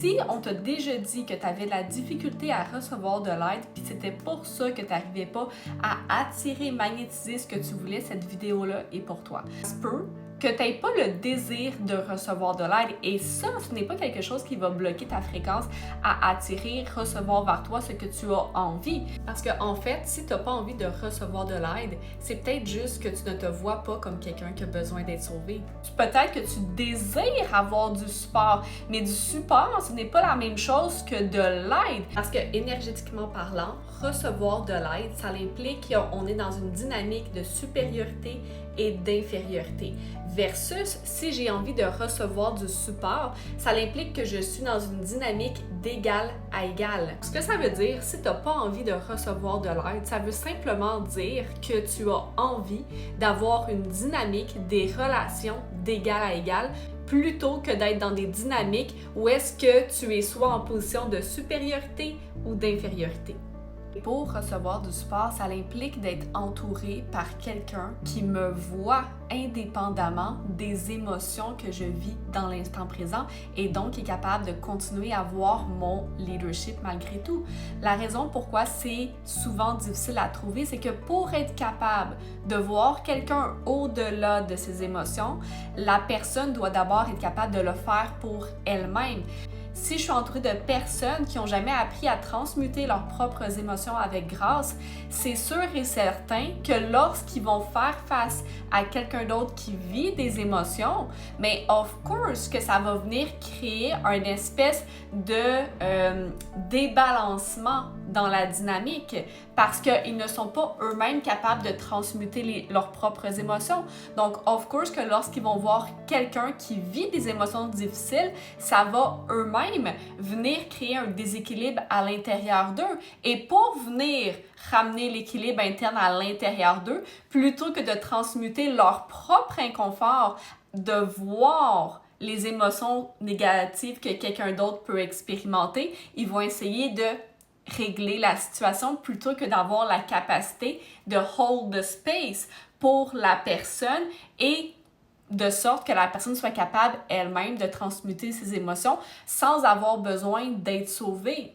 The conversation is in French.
Si on t'a déjà dit que tu avais de la difficulté à recevoir de l'aide, puis c'était pour ça que tu n'arrivais pas à attirer, magnétiser ce que tu voulais, cette vidéo-là est pour toi. Ça se peut que tu n'aies pas le désir de recevoir de l'aide et ça, ce n'est pas quelque chose qui va bloquer ta fréquence à attirer, recevoir vers toi ce que tu as envie. Parce qu'en fait, si tu n'as pas envie de recevoir de l'aide, c'est peut-être juste que tu ne te vois pas comme quelqu'un qui a besoin d'être sauvé. Peut-être que tu désires avoir du support, mais du support, ce n'est pas la même chose que de l'aide. Parce que énergétiquement parlant, recevoir de l'aide, ça implique qu'on est dans une dynamique de supériorité et d'infériorité. Versus, si j'ai envie de recevoir du support, ça implique que je suis dans une dynamique d'égal à égal. Ce que ça veut dire, si tu n'as pas envie de recevoir de l'aide, ça veut simplement dire que tu as envie d'avoir une dynamique des relations d'égal à égal plutôt que d'être dans des dynamiques où est-ce que tu es soit en position de supériorité ou d'infériorité. Pour recevoir du support, ça implique d'être entouré par quelqu'un qui me voit indépendamment des émotions que je vis dans l'instant présent et donc est capable de continuer à voir mon leadership malgré tout. La raison pourquoi c'est souvent difficile à trouver, c'est que pour être capable de voir quelqu'un au-delà de ses émotions, la personne doit d'abord être capable de le faire pour elle-même. Si je suis entourée de personnes qui n'ont jamais appris à transmuter leurs propres émotions avec grâce, c'est sûr et certain que lorsqu'ils vont faire face à quelqu'un d'autre qui vit des émotions, mais of course que ça va venir créer une espèce de débalancement dans la dynamique parce qu'ils ne sont pas eux-mêmes capables de transmuter leurs propres émotions. Donc, of course que lorsqu'ils vont voir quelqu'un qui vit des émotions difficiles, ça va eux-mêmes venir créer un déséquilibre à l'intérieur d'eux. Et pour venir ramener l'équilibre interne à l'intérieur d'eux, plutôt que de transmuter leur propre inconfort, de voir les émotions négatives que quelqu'un d'autre peut expérimenter, ils vont essayer de régler la situation plutôt que d'avoir la capacité de hold the space pour la personne et de sorte que la personne soit capable elle-même de transmuter ses émotions sans avoir besoin d'être sauvée.